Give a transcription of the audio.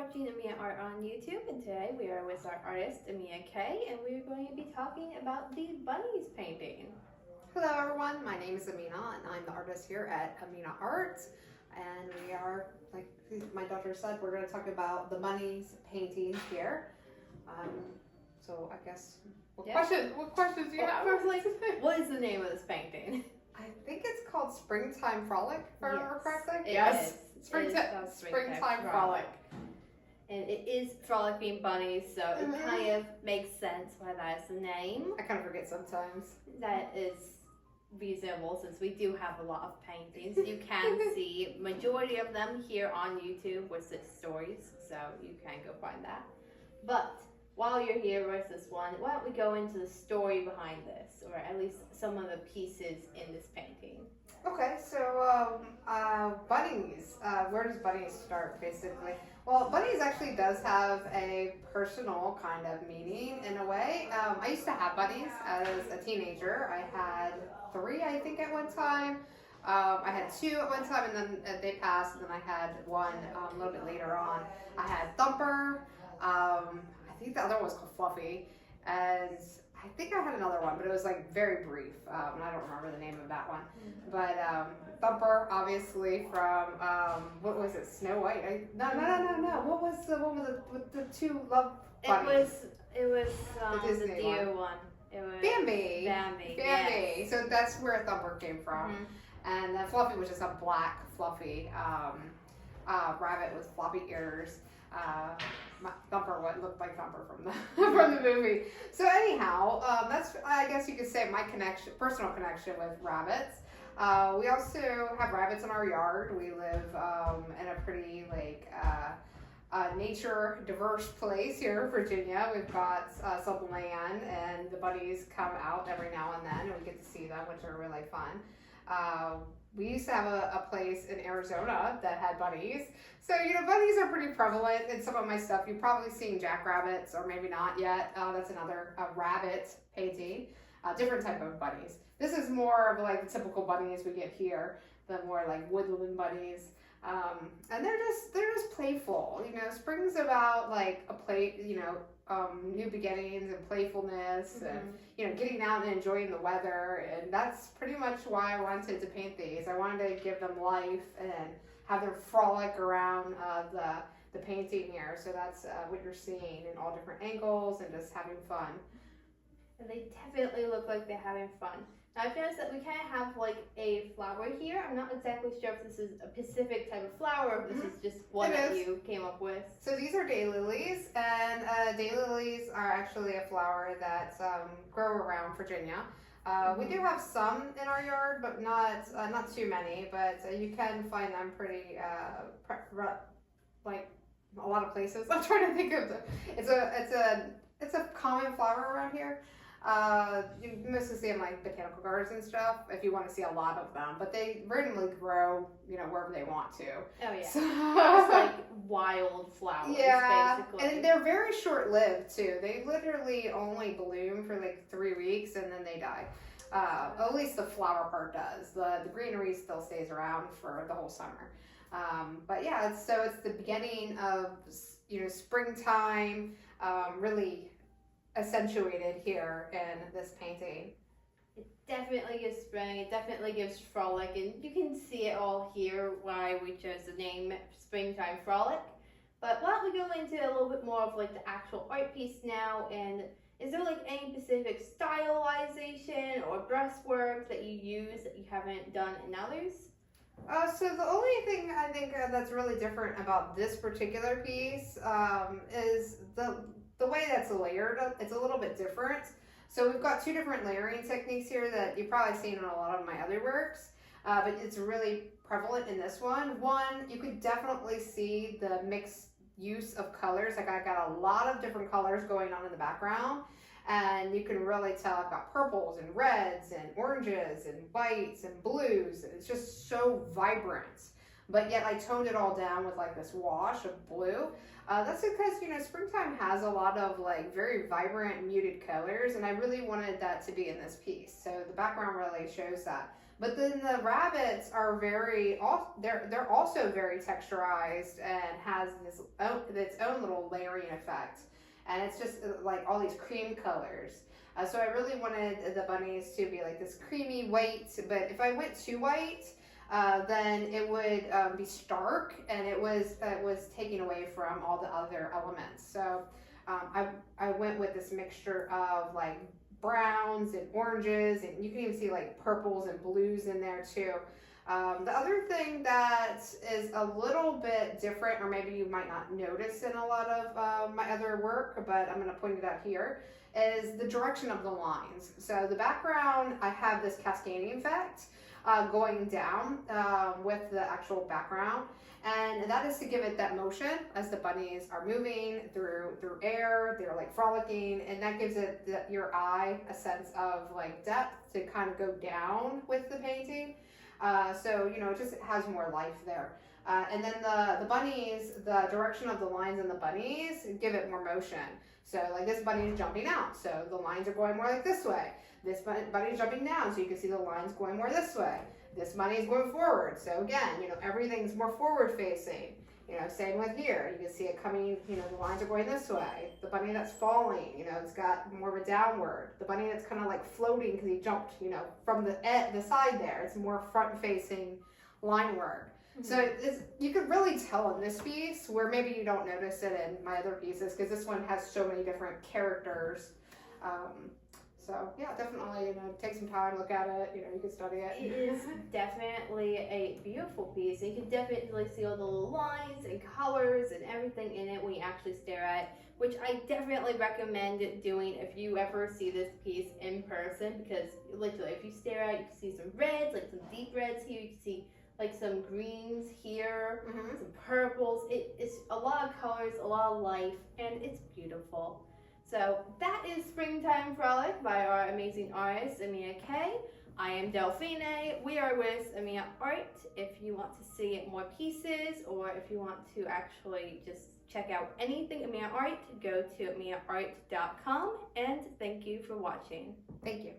watching Amena Art on YouTube, and today we are with our artist Amena K, and we're going to be talking about the bunnies painting. Hello everyone, my name is Amena and I'm the artist here at Amena Art, and we are, like my daughter said, we're going to talk about the bunnies painting here. So I guess, what questions do you have? First, what is the name of this painting? I think it's called Springtime Frolic, if I remember correctly. Yes. Springtime Frolic. And it is frolicking bunnies, so it kind of makes sense why that's the name. I kind of forget sometimes. That is reasonable since we do have a lot of paintings. You can see majority of them here on YouTube with 6 stories, so you can go find that. But while you're here with this one, why don't we go into the story behind this, or at least some of the pieces in this painting. Okay, so bunnies. Where does bunnies start, basically? Well, bunnies actually does have a personal kind of meaning in a way. I used to have bunnies as a teenager. I had 3, I think, at one time. I had 2 at one time, and then they passed, and then I had 1 a little bit later on. I had Thumper. I think the other one was called Fluffy, and I think I had another one, but it was like very brief, and I don't remember the name of that one. But Thumper, obviously from what was it, Snow White? No. What was the one with the 2 love bunnies? It was the deer one. It was Bambi. Yes. So that's where Thumper came from, and then Fluffy was just a black fluffy rabbit with floppy ears. Thumper looked like Thumper from the from the movie. So anyhow, that's, I guess you could say, my personal connection with rabbits. We also have rabbits in our yard. We live in a pretty nature diverse place here in Virginia. We've got some land, and the bunnies come out every now and then, and we get to see them, which are really fun. We used to have a place in Arizona that had bunnies. So, bunnies are pretty prevalent in some of my stuff. You've probably seen jackrabbits, or maybe not yet. That's another rabbit painting. Different type of bunnies. This is more of like the typical bunnies we get here, the more like woodland bunnies. And they're just playful. Spring's about like new beginnings and playfulness, and getting out and enjoying the weather, and that's pretty much why I wanted to paint these. I wanted to give them life and have them frolic around the painting here. So that's what you're seeing in all different angles and just having fun. And they definitely look like they're having fun. Now I've noticed that we kind of have like a flower here. I'm not exactly sure if this is a specific type of flower, or if this is just one that you came up with. So these are daylilies, and daylilies are actually a flower that grow around Virginia. We do have some in our yard, but not too many. But you can find them pretty like a lot of places. I'm trying to think of it's a common flower around here. You mostly see them like botanical gardens and stuff if you want to see a lot of them, but they randomly grow, wherever they want to. Oh yeah, so, it's like wild flowers. Yeah, basically. And they're very short-lived too. They literally only bloom for like 3 weeks and then they die. At least the flower part does. The greenery still stays around for the whole summer. But yeah, it's the beginning of springtime. Really accentuated here in this painting. It definitely gives spring, it definitely gives frolic, and you can see it all here why we chose the name Springtime Frolic. But why don't we go into a little bit more of like the actual art piece now, and is there like any specific stylization or brushwork that you use that you haven't done in others? So the only thing I think that's really different about this particular piece is the way that's layered. It's a little bit different. So we've got 2 different layering techniques here that you've probably seen in a lot of my other works, but it's really prevalent in this one. One, you could definitely see the mixed use of colors. Like I got a lot of different colors going on in the background, and you can really tell I've got purples and reds and oranges and whites and blues. It's just so vibrant. But yet I toned it all down with like this wash of blue. That's because, springtime has a lot of like very vibrant muted colors, and I really wanted that to be in this piece. So the background really shows that. But then the rabbits are they're also very texturized and has its own little layering effect. And it's just like all these cream colors. So I really wanted the bunnies to be like this creamy white, but if I went too white, then it would be stark, and it was taking away from all the other elements. So I went with this mixture of like browns and oranges, and you can even see like purples and blues in there too. The other thing that is a little bit different, or maybe you might not notice in a lot of my other work, but I'm going to point it out here, is the direction of the lines. So the background, I have this cascading effect going down with the actual background, and that is to give it that motion as the bunnies are moving through air. They're like frolicking, and that gives your eye a sense of like depth to kind of go down with the painting. So it just has more life there. And then the bunnies, the direction of the lines in the bunnies give it more motion. So like this bunny is jumping out, so the lines are going more like this way. This bunny is jumping down, so you can see the lines going more this way. This bunny is going forward, so again, everything's more forward facing. Same with here. You can see it coming, the lines are going this way. The bunny that's falling, it's got more of a downward. The bunny that's kind of like floating because he jumped, from the side there. It's more front facing line work. Mm-hmm. So you could really tell in this piece, where maybe you don't notice it in my other pieces, because this one has so many different characters. So yeah, definitely, take some time, look at it, you can study it. It is definitely a beautiful piece. You can definitely see all the little lines and colors and everything in it when you actually stare at it, which I definitely recommend doing if you ever see this piece in person, because literally if you stare at it, you can see some reds, like some deep reds here, you can see like some greens here, mm-hmm. some purples. It's a lot of colors, a lot of life, and it's beautiful. So that is Springtime Frolic by our amazing artist, Amena K. I am Delphine. We are with Amena Art. If you want to see more pieces, or if you want to actually just check out anything Amena Art, go to amenaart.com, and thank you for watching. Thank you.